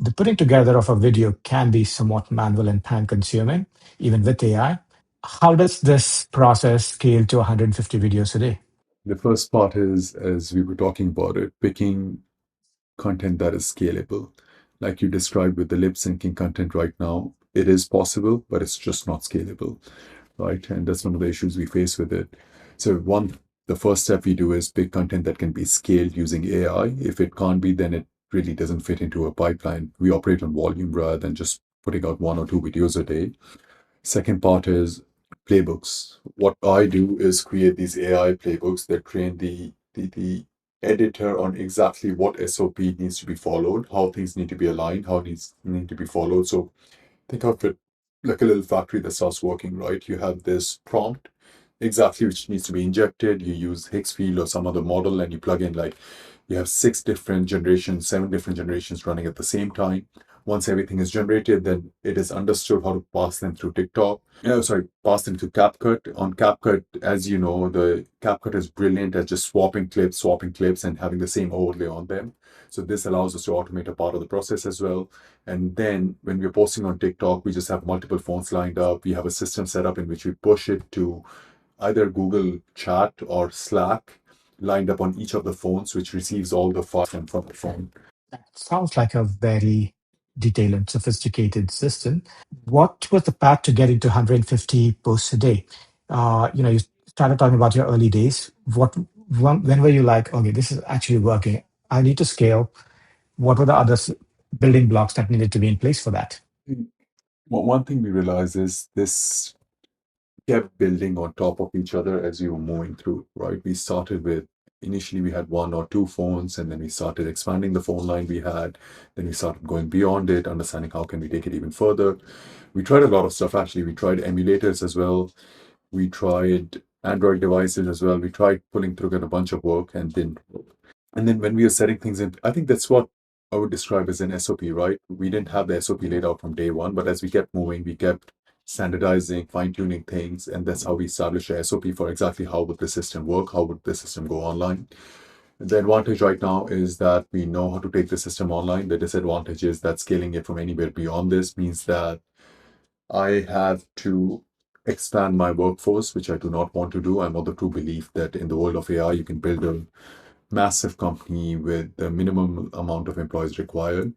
the putting together of a video can be somewhat manual and time consuming, even with AI. How does this process scale to 150 videos a day? The first part is, as we were talking about it, picking content that is scalable. Like you described with the lip syncing content right now, it is possible, but it's just not scalable, right? And that's one of the issues we face with it. So the first step we do is pick content that can be scaled using AI. If it can't be, then it really doesn't fit into a pipeline. We operate on volume rather than just putting out 1 or 2 videos a day. Second part is playbooks. What I do is create these AI playbooks that train the editor on exactly what SOP needs to be followed, how things need to be aligned, how these need to be followed. So think of it like a little factory that starts working, right? You have this prompt, exactly which needs to be injected. You use Higgsfield or some other model, and you plug in like you have 6 different generations, 7 different generations running at the same time. Once everything is generated, then it is understood how to pass them through TikTok. Pass them to CapCut. On CapCut, as you know, the CapCut is brilliant at just swapping clips, and having the same overlay on them. So this allows us to automate a part of the process as well. And then when we're posting on TikTok, we just have multiple phones lined up. We have a system set up in which we push it to either Google Chat or Slack lined up on each of the phones, which receives all the files from the phone. That sounds like a very detailed and sophisticated system. What was the path to getting to 150 posts a day? You started talking about your early days. When were you like, okay, this is actually working? I need to scale. What were the other building blocks that needed to be in place for that? One thing we realized is this kept building on top of each other as we were moving through, right? Initially we had 1 or 2 phones, and then we started expanding the phone line we had. Then we started going beyond it, understanding how can we take it even further. We tried a lot of stuff actually. We tried emulators as well. We tried Android devices as well. We tried pulling together a bunch of work and didn't work. And then when we were setting things in, I think that's what I would describe as an SOP, right? We didn't have the SOP laid out from day one, but as we kept moving, we kept standardizing, fine-tuning things, and that's how we established a SOP for exactly how would the system work, how would the system go online. The advantage right now is that we know how to take the system online. The disadvantage is that scaling it from anywhere beyond this means that I have to expand my workforce, which I do not want to do. I'm of the true belief that in the world of AI, you can build a massive company with the minimum amount of employees required.